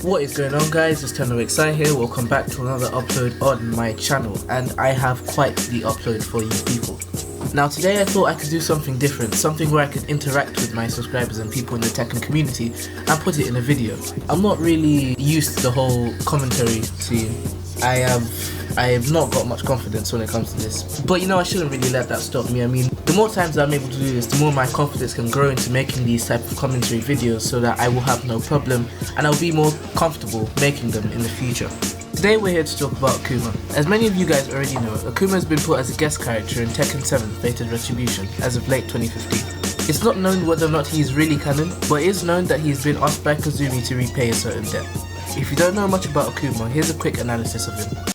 What is going on, guys? It's Tekken here. Welcome back to another upload on my channel, and I have quite the upload for you people. Now today I thought I could do something different, something where I could interact with my subscribers and people in the Tekken community and put it in a video. I'm not really used to the whole commentary scene. I have not got much confidence when it comes to this. But you know, I shouldn't really let that stop me. I mean, the more times I'm able to do this, the more my confidence can grow into making these type of commentary videos, so that I will have no problem and I'll be more comfortable making them in the future. Today we're here to talk about Akuma. As many of you guys already know, Akuma has been put as a guest character in Tekken 7 Fated Retribution as of late 2015. It's not known whether or not he is really canon, but it is known that he's been asked by Kazumi to repay a certain debt. If you don't know much about Akuma, here's a quick analysis of him.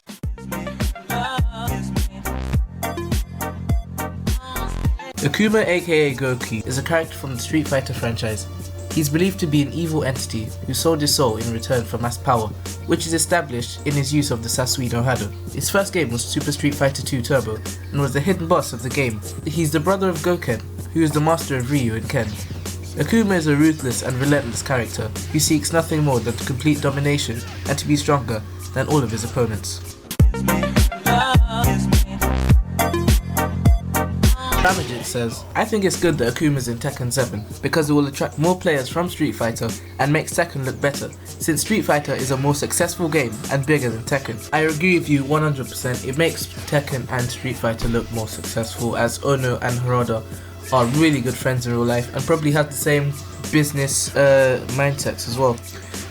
Akuma, aka Gouki, is a character from the Street Fighter franchise. He's believed to be an evil entity who sold his soul in return for mass power, which is established in his use of the Sasui no Hado. His first game was Super Street Fighter 2 Turbo and was the hidden boss of the game. He's the brother of Goken, who is the master of Ryu and Ken. Akuma is a ruthless and relentless character who seeks nothing more than to complete domination and to be stronger than all of his opponents. Bamagix says, I think it's good that Akuma is in Tekken 7 because it will attract more players from Street Fighter and make Tekken look better, since Street Fighter is a more successful game and bigger than Tekken. I agree with you 100%, it makes Tekken and Street Fighter look more successful, as Ono and Harada are really good friends in real life and probably have the same business mindsets as well.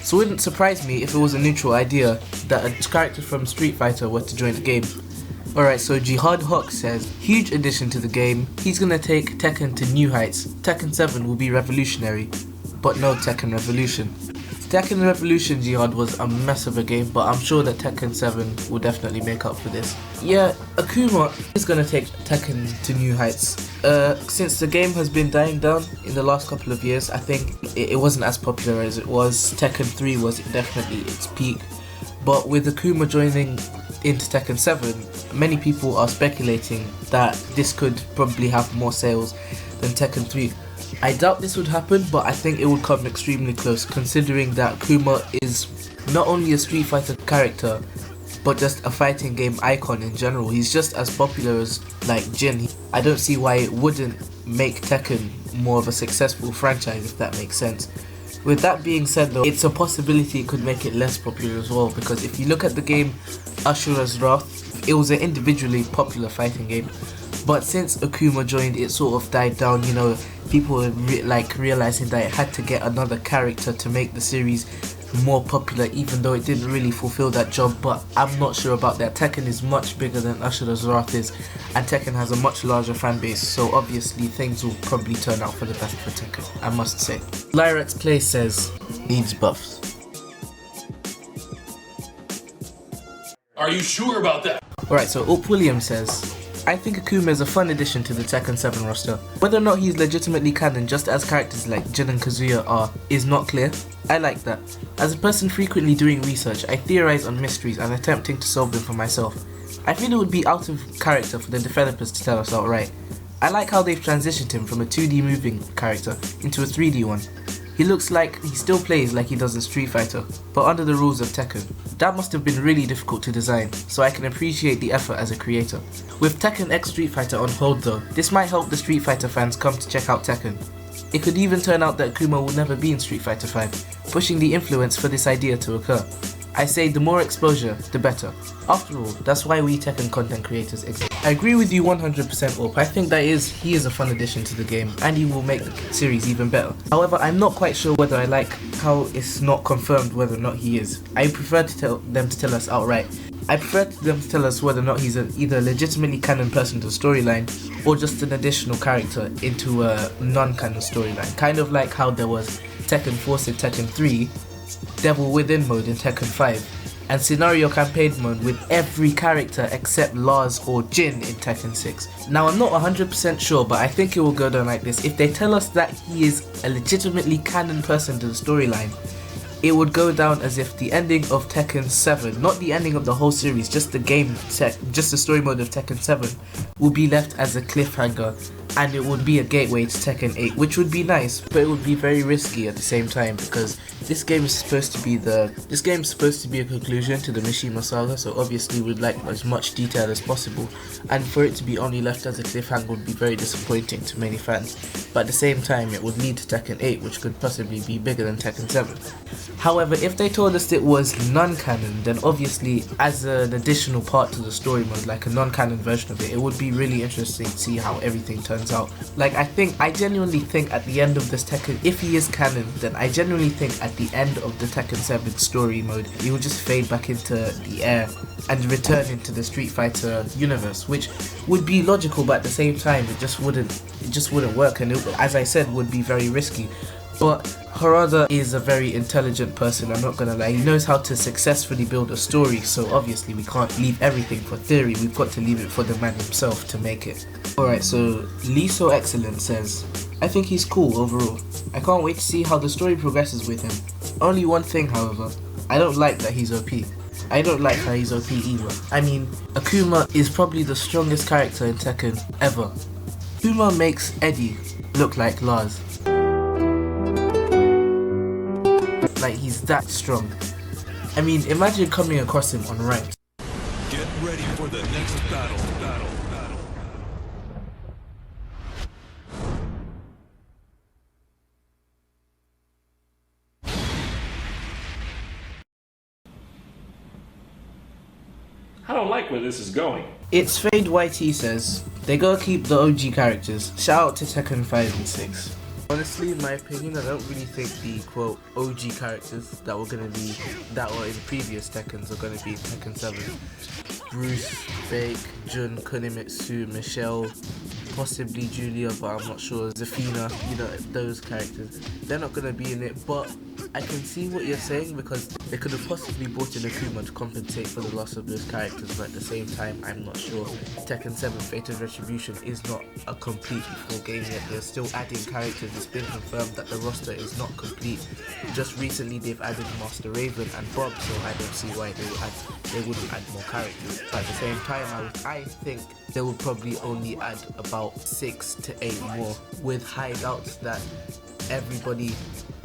So it wouldn't surprise me if it was a neutral idea that a character from Street Fighter were to join the game. Alright, so Jihad Hoque says, huge addition to the game, he's gonna take Tekken to new heights. Tekken 7 will be revolutionary, but no Tekken Revolution. Tekken Revolution Jihad was a mess of a game, but I'm sure that Tekken 7 will definitely make up for this. Yeah, Akuma is gonna take Tekken to new heights. Since the game has been dying down in the last couple of years, I think it wasn't as popular as it was. Tekken 3 was definitely its peak, but with Akuma joining into Tekken 7, many people are speculating that this could probably have more sales than Tekken 3. I doubt this would happen, but I think it would come extremely close, considering that Akuma is not only a Street Fighter character, but just a fighting game icon in general. He's just as popular as like Jin. I don't see why it wouldn't make Tekken more of a successful franchise, if that makes sense. With that being said though, it's a possibility it could make it less popular as well, because if you look at the game Ashura's Wrath, it was an individually popular fighting game, but since Akuma joined, it sort of died down. You know, people were realizing that it had to get another character to make the series more popular, even though it didn't really fulfill that job. But I'm not sure about that. Tekken is much bigger than Ashura's Wrath is, and Tekken has a much larger fan base, so obviously things will probably turn out for the best for Tekken, I must say. Lyrex Play says, needs buffs. Are you sure about that? Alright, so Up Williams says, I think Akuma is a fun addition to the Tekken 7 roster. Whether or not he's legitimately canon, just as characters like Jin and Kazuya are, is not clear. I like that. As a person frequently doing research, I theorize on mysteries and attempting to solve them for myself. I feel it would be out of character for the developers to tell us outright. I like how they've transitioned him from a 2D moving character into a 3D one. He looks like he still plays like he does in Street Fighter, but under the rules of Tekken. That must have been really difficult to design, so I can appreciate the effort as a creator. With Tekken X Street Fighter on hold though, this might help the Street Fighter fans come to check out Tekken. It could even turn out that Akuma will never be in Street Fighter 5, pushing the influence for this idea to occur. I say the more exposure, the better. After all, that's why we Tekken content creators exist. I agree with you 100% Orp. I think that he is a fun addition to the game, and he will make the series even better. However, I'm not quite sure whether I like how it's not confirmed whether or not he is. I prefer them to tell us outright. I prefer them to tell us whether or not he's either a legitimately canon person to the storyline, or just an additional character into a non-canon storyline. Kind of like how there was Tekken Force in Tekken 3, Devil Within mode in Tekken 5, and scenario campaign mode with every character except Lars or Jin in Tekken 6. Now I'm not 100% sure, but I think it will go down like this. If they tell us that he is a legitimately canon person to the storyline, it would go down as if the ending of Tekken 7, not the ending of the whole series, just the game, just the story mode of Tekken 7, will be left as a cliffhanger and it would be a gateway to Tekken 8, which would be nice, but it would be very risky at the same time, because this game is supposed to be a conclusion to the Mishima saga, so obviously we'd like as much detail as possible, and for it to be only left as a cliffhanger would be very disappointing to many fans. But at the same time, it would lead to Tekken 8, which could possibly be bigger than Tekken 7. However, if they told us it was non-canon, then obviously as an additional part to the story mode, like a non-canon version of it, it would be really interesting to see how everything turns out. Like, I genuinely think at the end of this Tekken, if he is canon, then I genuinely think at the end of the Tekken 7 story mode, he will just fade back into the air and return into the Street Fighter universe, which would be logical, but at the same time it just wouldn't work, and it, as I said, would be very risky. But Harada is a very intelligent person, I'm not gonna lie. He knows how to successfully build a story, so obviously we can't leave everything for theory, we've got to leave it for the man himself to make it. Alright, so Liso Excellent says, I think he's cool overall. I can't wait to see how the story progresses with him. Only one thing, however, I don't like that he's OP. I don't like how he's OP either. I mean, Akuma is probably the strongest character in Tekken ever. Akuma makes Eddie look like Lars. Like, he's that strong. I mean, imagine coming across him on ranked. Get ready for the next battle. I don't like where this is going. It's Fade YT says, they gotta keep the OG characters. Shout out to Tekken 5 and 6. Honestly, in my opinion, I don't really think the quote OG characters that were in previous Tekkens are gonna be in Tekken 7. Bruce, Fake, Jun, Kunimitsu, Michelle, possibly Julia, but I'm not sure. Zafina, you know, those characters. They're not gonna be in it, but I can see what you're saying, because they could have possibly brought in Akuma to compensate for the loss of those characters, but at the same time, I'm not sure. Tekken 7 Fate of Retribution is not a completely full game yet. They're still adding characters. It's been confirmed that the roster is not complete. Just recently they've added Master Raven and Bob, so I don't see why they wouldn't add more characters. But at the same time, I think they will probably only add about 6 to 8 more, with high doubts that everybody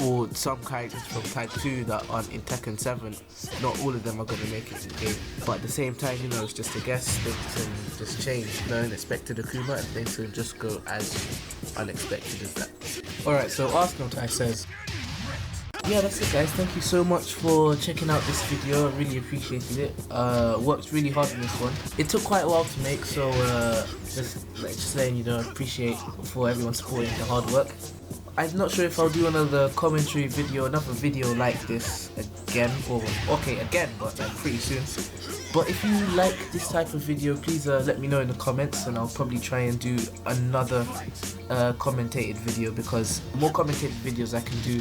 or some characters from Tag 2 that aren't in Tekken 7, not all of them are going to make it in the game. But at the same time, you know, it's just a guess, things can just change. No unexpected Akuma, and things can just go as unexpected as that. Alright, so Arsenal Tie says, yeah, that's it guys, thank you so much for checking out this video, I really appreciated it. Worked really hard on this one. It took quite a while to make, so just letting you know, I appreciate for everyone supporting the hard work. I'm not sure if I'll do another commentary video, another video like this again, but like pretty soon. But if you like this type of video, please let me know in the comments, and I'll probably try and do another commentated video, because the more commentated videos I can do,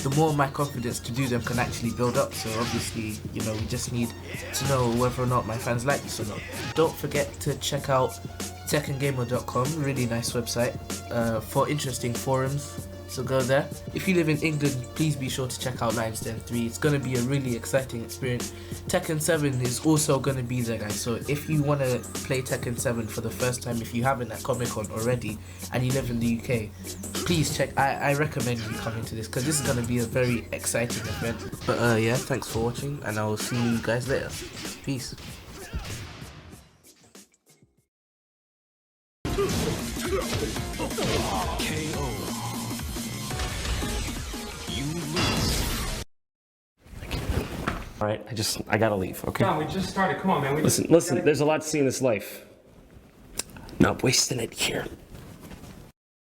the more my confidence to do them can actually build up. So obviously, you know, we just need to know whether or not my fans like this or not. Don't forget to check out TekkenGamer.com, really nice website for interesting forums. So go there. If you live in England, please be sure to check out Lionz Den 3. It's going to be a really exciting experience. Tekken 7 is also going to be there, guys. So if you want to play Tekken 7 for the first time, if you haven't at Comic-Con already and you live in the UK, please check. I recommend you coming to this, because this is going to be a very exciting event. But yeah, thanks for watching, and I will see you guys later. Peace. Alright, I gotta leave, okay? No, we just started. Come on, man. Listen, there's a lot to see in this life. Not wasting it here.